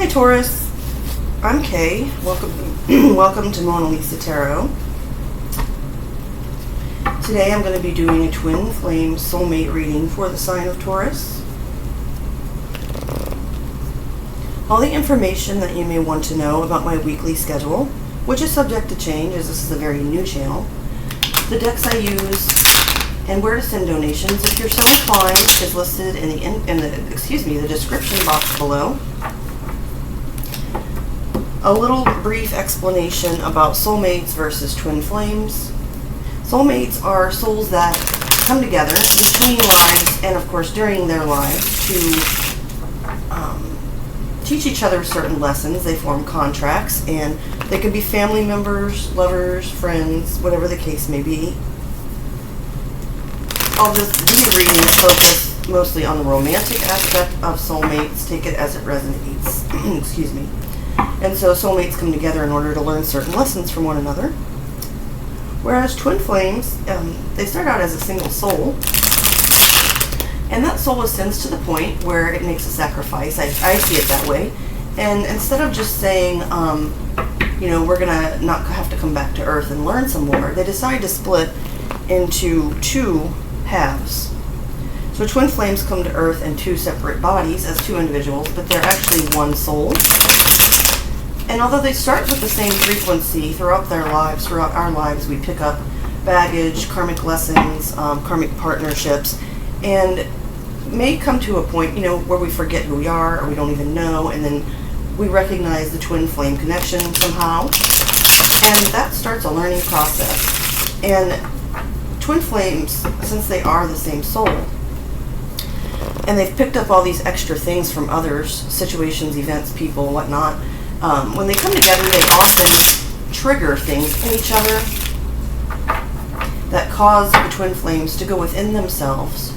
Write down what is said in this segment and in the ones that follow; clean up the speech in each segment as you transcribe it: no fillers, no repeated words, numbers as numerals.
Hi Taurus, I'm Kay. Welcome to Mona Lisa Tarot. Today I'm going to be doing a twin flame soulmate reading for the sign of Taurus. All the information that you may want to know about my weekly schedule, which is subject to change as this is a very new channel, the decks I use, and where to send donations, if you're so inclined, is listed in the description box below. A little brief explanation about soulmates versus twin flames. Soulmates are souls that come together between lives and, of course, during their lives to teach each other certain lessons. They form contracts, and they can be family members, lovers, friends, whatever the case may be. These readings focus mostly on the romantic aspect of soulmates. Take it as it resonates. Excuse me. And so soulmates come together in order to learn certain lessons from one another. Whereas twin flames, they start out as a single soul. And that soul ascends to the point where it makes a sacrifice. I see it that way. And instead of just saying, we're going to not have to come back to Earth and learn some more, they decide to split into two halves. So twin flames come to Earth in two separate bodies as two individuals, but they're actually one soul. And although they start with the same frequency throughout their lives, throughout our lives, we pick up baggage, karmic lessons, karmic partnerships, and may come to a point, where we forget who we are, or we don't even know, and then we recognize the twin flame connection somehow, and that starts a learning process. And twin flames, since they are the same soul, and they've picked up all these extra things from others, situations, events, people, whatnot, when they come together, they often trigger things in each other that cause the twin flames to go within themselves,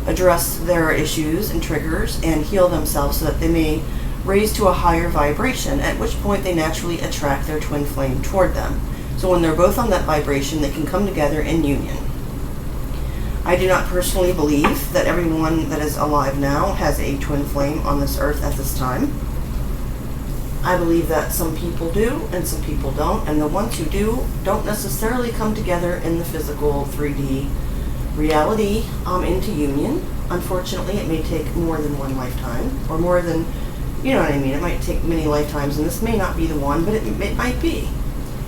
address their issues and triggers, and heal themselves so that they may raise to a higher vibration, at which point they naturally attract their twin flame toward them. So when they're both on that vibration, they can come together in union. I do not personally believe that everyone that is alive now has a twin flame on this earth at this time. I believe that some people do and some people don't, and the ones who do don't necessarily come together in the physical 3D reality into union. Unfortunately, it may take more than one lifetime, or more than, it might take many lifetimes, and this may not be the one, but it might be.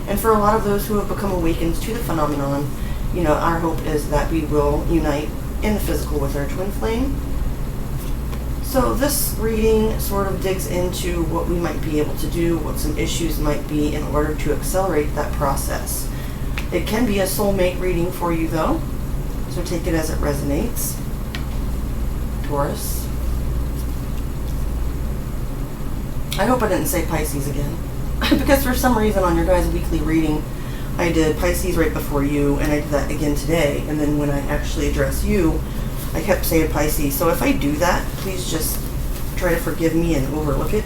And for a lot of those who have become awakened to the phenomenon, our hope is that we will unite in the physical with our twin flame. So this reading sort of digs into what we might be able to do, what some issues might be in order to accelerate that process. It can be a soulmate reading for you though, so take it as it resonates. Taurus. I hope I didn't say Pisces again, because for some reason on your guys' weekly reading, I did Pisces right before you, and I did that again today, and then when I actually address you, I kept saying Pisces. So if I do that, please just try to forgive me and overlook it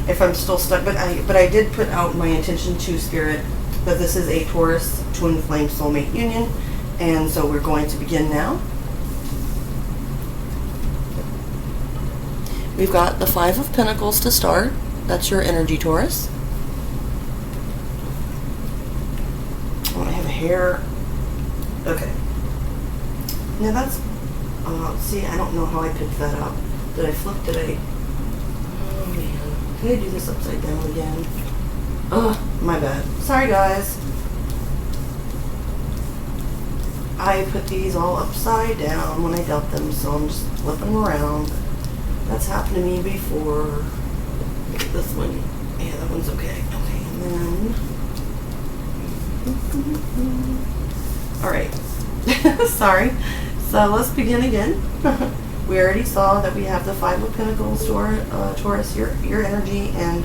if I'm still stuck. But I did put out my intention to Spirit that this is a Taurus twin flame soulmate union, and so we're going to begin now. We've got the Five of Pentacles to start. That's your energy, Taurus. Oh, I have a hair. Okay. Now that's, see, I don't know how I picked that up. Did I flip? Oh man. Can I do this upside down again? My bad. Sorry guys. I put these all upside down when I dealt them, so I'm just flipping them around. That's happened to me before. Look at this one. Yeah, that one's okay. Okay, and then... Alright. Sorry. So let's begin again. We already saw that we have the Five of Pentacles, Taurus, your energy, and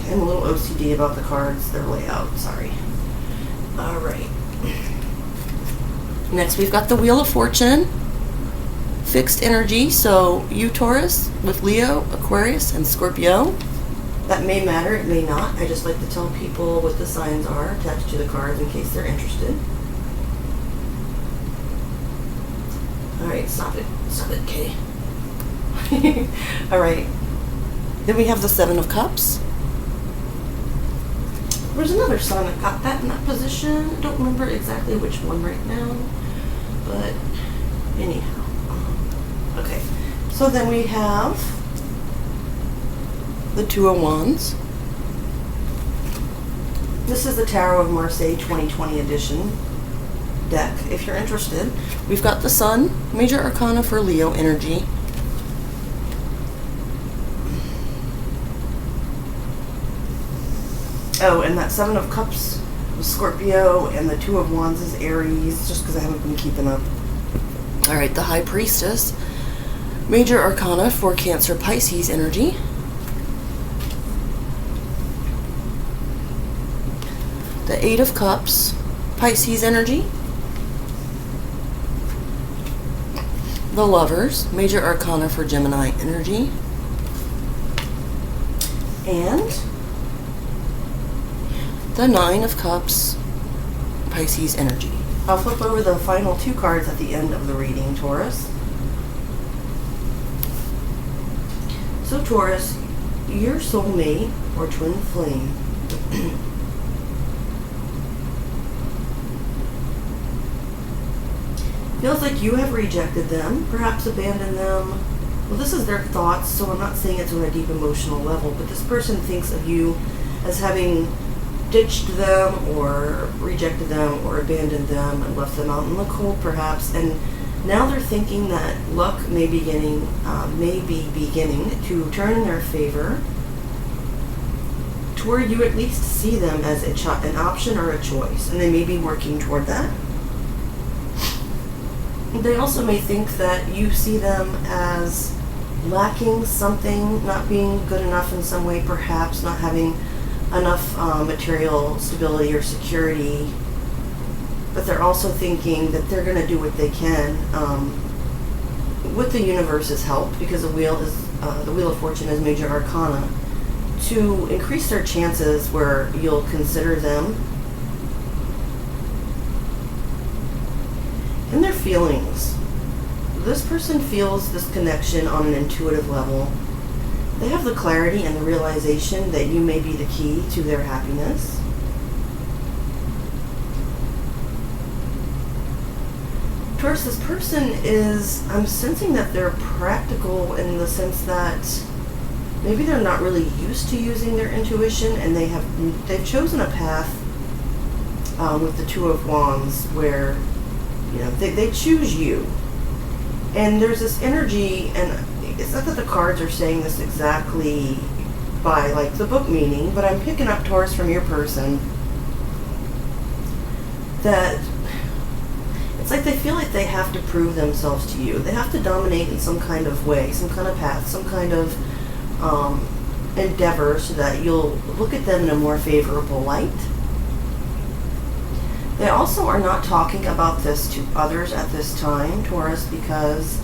I'm a little OCD about the cards, their layout, sorry. Alright. Next we've got the Wheel of Fortune, fixed energy, so you Taurus with Leo, Aquarius, and Scorpio. That may matter, it may not. I just like to tell people what the signs are attached to the cards in case they're interested. Alright, stop it, Kay. All right. Then we have the Seven of Cups. There's another sun that got that in that position. I don't remember exactly which one right now, but anyhow. Okay. So then we have the Two of Wands. This is the Tarot of Marseilles 2020 edition deck. If you're interested, we've got the Sun, Major Arcana for Leo energy. Oh, and that Seven of Cups was Scorpio, and the Two of Wands is Aries, just because I haven't been keeping up. All right, the High Priestess, Major Arcana for Cancer, Pisces energy. The Eight of Cups, Pisces energy. The Lovers, Major Arcana for Gemini energy. And the Nine of Cups, Pisces energy. I'll flip over the final two cards at the end of the reading, Taurus. So Taurus, your soulmate or twin flame feels like you have rejected them, perhaps abandoned them. Well, this is their thoughts, so I'm not saying it's on a deep emotional level, but this person thinks of you as having ditched them or rejected them or abandoned them and left them out in the cold, perhaps. And now they're thinking that luck may be beginning to turn in their favor, to where you at least see them as an option or a choice, and they may be working toward that. They also may think that you see them as lacking something, not being good enough in some way, perhaps not having enough material stability or security, but they're also thinking that they're going to do what they can with the universe's help, because the Wheel of Fortune is Major Arcana, to increase their chances where you'll consider them. And their feelings. This person feels this connection on an intuitive level. They have the clarity and the realization that you may be the key to their happiness. Taurus, this person is, I'm sensing that they're practical in the sense that maybe they're not really used to using their intuition, and they've chosen a path with the Two of Wands where they choose you. And there's this energy, and it's not that the cards are saying this exactly by like the book meaning, but I'm picking up, Taurus, from your person, that it's like they feel like they have to prove themselves to you. They have to dominate in some kind of way, some kind of path, some kind of endeavor, so that you'll look at them in a more favorable light. They also are not talking about this to others at this time, Taurus, because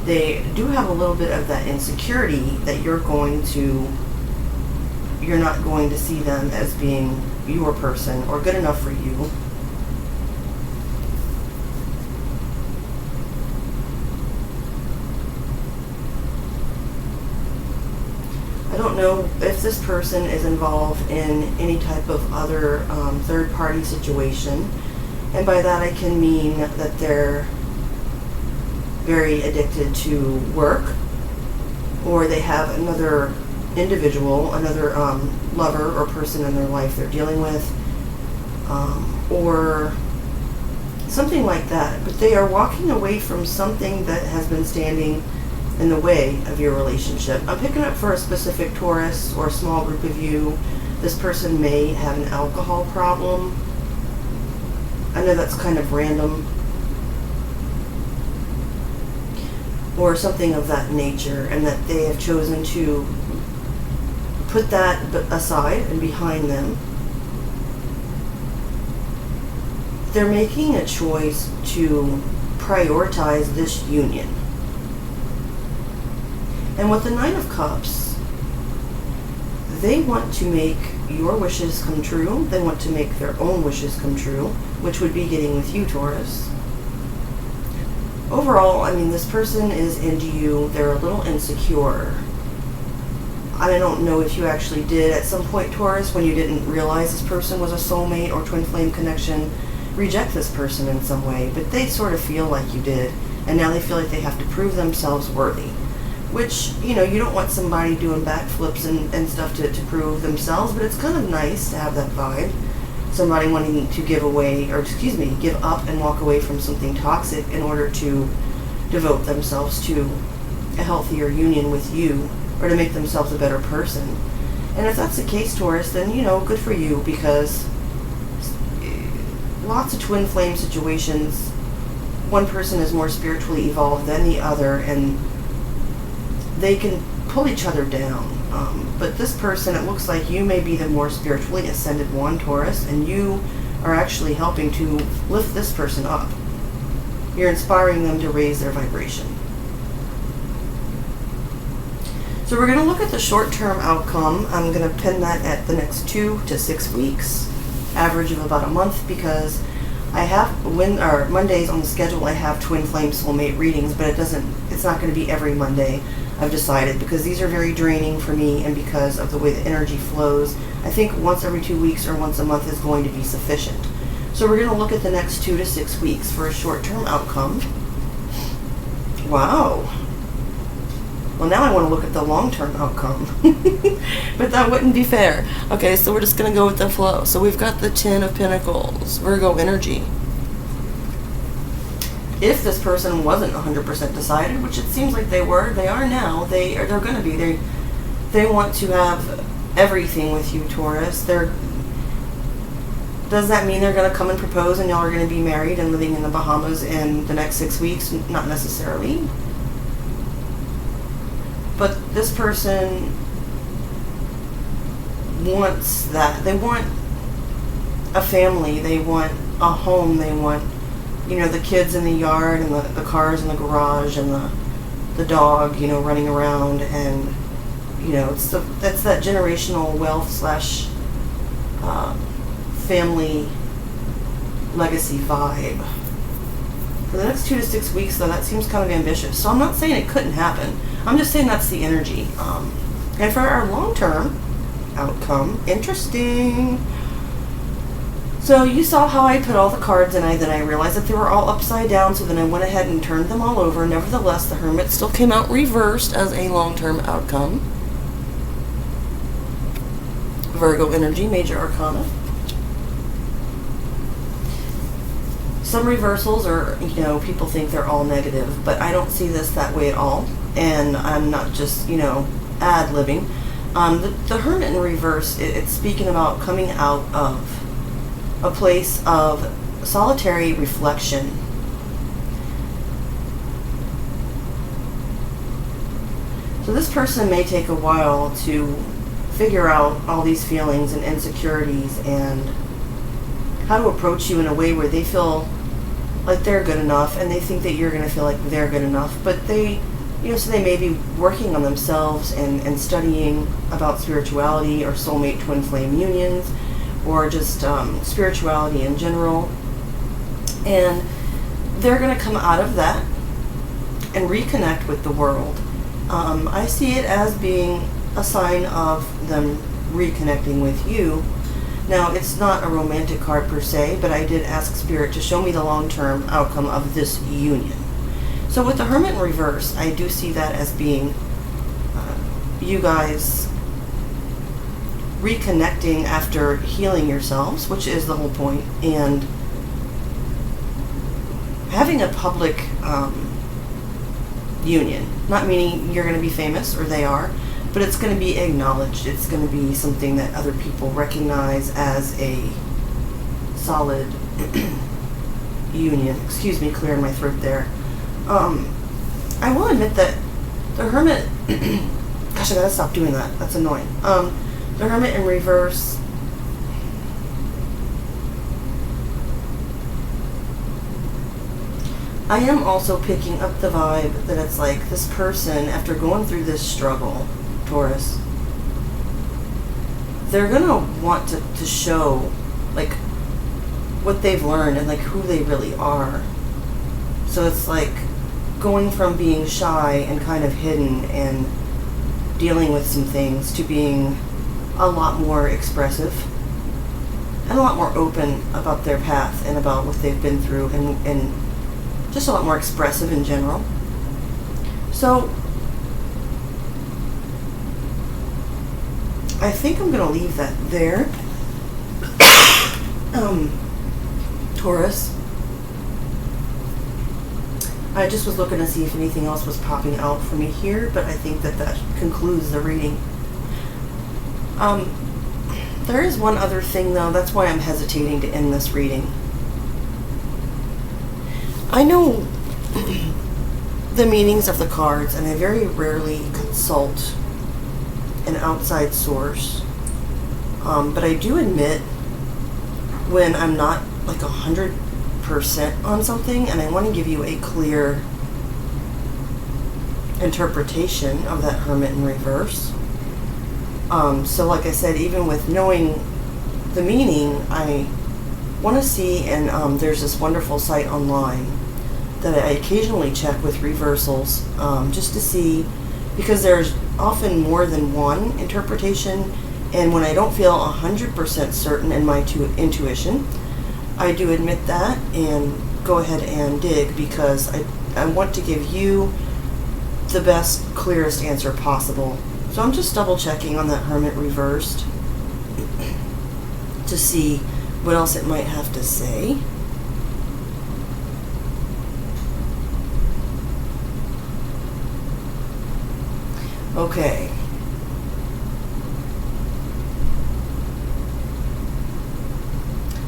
they do have a little bit of that insecurity that you're not going to see them as being your person or good enough for you. I don't know if this person is involved in any type of other third-party situation, and by that I can mean that they're very addicted to work, or they have another individual, another lover or person in their life they're dealing with, or something like that. But they are walking away from something that has been standing in the way of your relationship. I'm picking up for a specific Taurus or a small group of you. This person may have an alcohol problem. I know that's kind of random. Or something of that nature, and that they have chosen to put that aside and behind them. They're making a choice to prioritize this union. And with the Nine of Cups, they want to make your wishes come true. They want to make their own wishes come true, which would be getting with you, Taurus. overall, I mean, this person is into you. They're a little insecure. I don't know if you actually did at some point, Taurus, when you didn't realize this person was a soulmate or twin flame connection, reject this person in some way, but they sort of feel like you did, and now they feel like they have to prove themselves worthy, which, you know, you don't want somebody doing backflips and stuff to prove themselves, but it's kind of nice to have that vibe. Somebody wanting to give up and walk away from something toxic in order to devote themselves to a healthier union with you, or to make themselves a better person. And if that's the case, Taurus, then, you know, good for you, because lots of twin flame situations, one person is more spiritually evolved than the other, and they can pull each other down. But this person, it looks like you may be the more spiritually ascended one, Taurus, and you are actually helping to lift this person up. You're inspiring them to raise their vibration. So we're going to look at the short-term outcome. I'm going to pin that at the next 2 to 6 weeks, average of about a month, because I have Mondays on the schedule. I have twin flame soulmate readings, but it's not going to be every Monday. I've decided, because these are very draining for me, and because of the way the energy flows, I think once every 2 weeks or once a month is going to be sufficient. So we're going to look at the next 2 to 6 weeks for a short-term outcome. Wow. Well, now I want to look at the long-term outcome. But that wouldn't be fair. Okay, so we're just going to go with the flow. So we've got the 10 of Pentacles, Virgo energy. If this person wasn't 100% decided, which it seems like they were, they are now. They're going to be. They want to have everything with you, Taurus. Does that mean they're going to come and propose and y'all are going to be married and living in the Bahamas in the next 6 weeks? Not necessarily. But this person wants that. They want a family. They want a home. They want, you know, the kids in the yard and the cars in the garage and the dog, you know, running around. And, you know, that's that generational wealth / family legacy vibe. For the next 2 to 6 weeks, though, that seems kind of ambitious. So I'm not saying it couldn't happen. I'm just saying that's the energy. And for our long-term outcome, interesting. So you saw how I put all the cards, and then I realized that they were all upside down, so then I went ahead and turned them all over. Nevertheless, the Hermit still came out reversed as a long-term outcome. Virgo energy, major arcana. Some reversals are, you know, people think they're all negative, but I don't see this that way at all. And I'm not just, you know, ad-libbing. The Hermit in reverse, it's speaking about coming out of a place of solitary reflection. So this person may take a while to figure out all these feelings and insecurities and how to approach you in a way where they feel like they're good enough, and they think that you're going to feel like they're good enough, but they, you know, so they may be working on themselves and studying about spirituality or soulmate twin flame unions, or just spirituality in general, and they're going to come out of that and reconnect with the world. I see it as being a sign of them reconnecting with you. Now, it's not a romantic card per se, but I did ask Spirit to show me the long-term outcome of this union. So with the Hermit in reverse, I do see that as being you guys reconnecting after healing yourselves, which is the whole point, and having a public union. Not meaning you're going to be famous, or they are, but it's going to be acknowledged. It's going to be something that other people recognize as a solid union. Excuse me, clearing my throat there. I will admit that the Hermit... Gosh, I gotta stop doing that. That's annoying. The Hermit in reverse... I am also picking up the vibe that it's like this person, after going through this struggle, Taurus, they're gonna want to show like what they've learned and like who they really are. So it's like going from being shy and kind of hidden and dealing with some things to being a lot more expressive and a lot more open about their path and about what they've been through, and just a lot more expressive in general. So I think I'm going to leave that there. Taurus, I just was looking to see if anything else was popping out for me here, but I think that concludes the reading. There is one other thing, though. That's why I'm hesitating to end this reading. I know the meanings of the cards, and I very rarely consult an outside source. But I do admit when I'm not like 100% on something, and I want to give you a clear interpretation of that Hermit in reverse. So like I said, even with knowing the meaning, I want to see, and there's this wonderful site online that I occasionally check with reversals, just to see, because there's often more than one interpretation, and when I don't feel 100% certain in my intuition, I do admit that and go ahead and dig, because I want to give you the best, clearest answer possible. So I'm just double checking on that Hermit reversed to see what else it might have to say. Okay.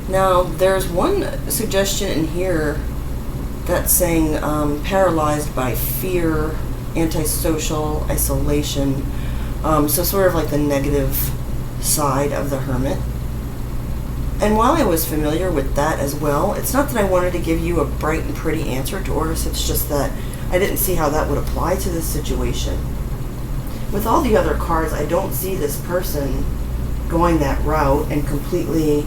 Now, there's one suggestion in here that's saying paralyzed by fear, antisocial, isolation. So sort of like the negative side of the Hermit. And while I was familiar with that as well, it's not that I wanted to give you a bright and pretty answer, Taurus. It's just that I didn't see how that would apply to this situation. With all the other cards, I don't see this person going that route and completely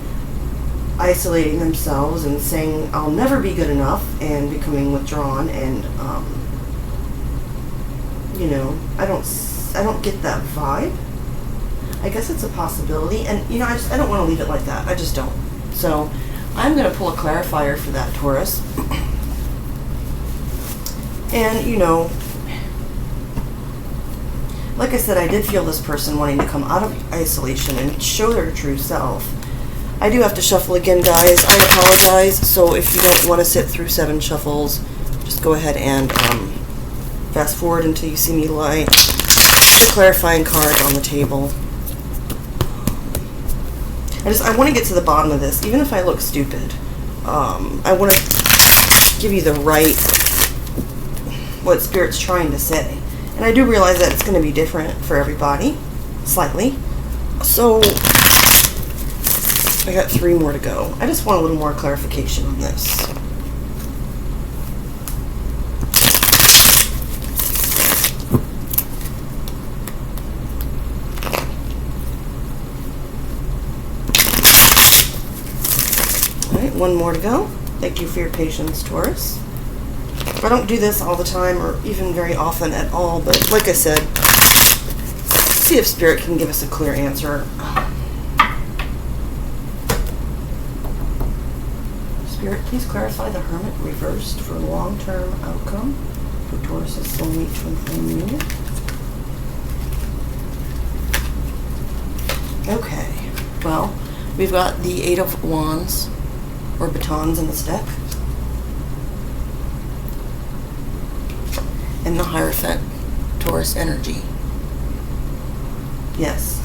isolating themselves and saying, I'll never be good enough, and becoming withdrawn, and, you know, I don't get that vibe. I guess it's a possibility, and, you know, I don't want to leave it like that. I just don't. So I'm going to pull a clarifier for that, Taurus. And, you know, like I said, I did feel this person wanting to come out of isolation and show their true self. I do have to shuffle again, guys. I apologize. So if you don't want to sit through 7 shuffles, just go ahead and fast forward until you see me lie the clarifying card on the table. I want to get to the bottom of this, even if I look stupid. I want to give you the right, what Spirit's trying to say. And I do realize that it's going to be different for everybody, slightly. So I got 3 more to go. I just want a little more clarification on this. Alright, 1 more to go. Thank you for your patience, Taurus. I don't do this all the time, or even very often at all, but like I said, see if Spirit can give us a clear answer. Spirit, please clarify the Hermit reversed for long-term outcome for Taurus' soulmate twin flame union. Okay, well, we've got the 8 of Wands, or batons in this deck, and the Hierophant, Taurus energy. Yes.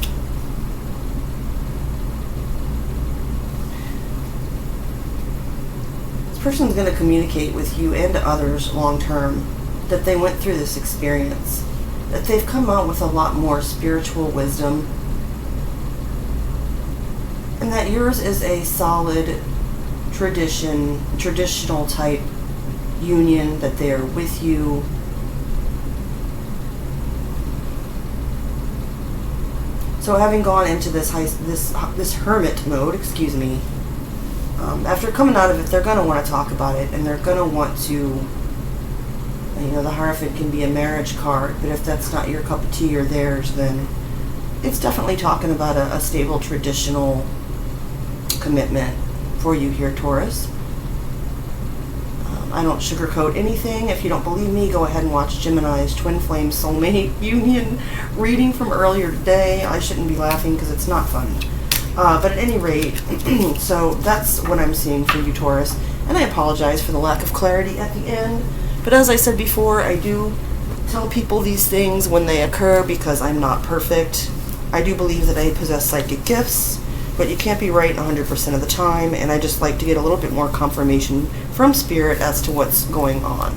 This person's going to communicate with you and others long term that they went through this experience, that they've come out with a lot more spiritual wisdom, and that yours is a solid traditional type union, that they are with you. So having gone into this hermit mode, after coming out of it, they're going to want to talk about it, and they're going to want to You know, the Hierophant can be a marriage card, but if that's not your cup of tea or theirs, then it's definitely talking about a stable, traditional commitment for you here, Taurus. I don't sugarcoat anything. If you don't believe me, go ahead and watch Gemini's Twin Flame Soulmate Union reading from earlier today. I shouldn't be laughing because it's not funny. But at any rate, so that's what I'm seeing for you, Taurus. And I apologize for the lack of clarity at the end. But as I said before, I do tell people these things when they occur because I'm not perfect. I do believe that I possess psychic gifts, but you can't be right 100% of the time, and I just like to get a little bit more confirmation from Spirit as to what's going on.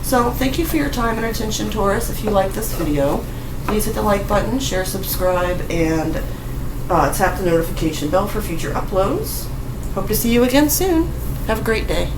So thank you for your time and attention, Taurus. If you like this video, please hit the like button, share, subscribe, and tap the notification bell for future uploads. Hope to see you again soon. Have a great day.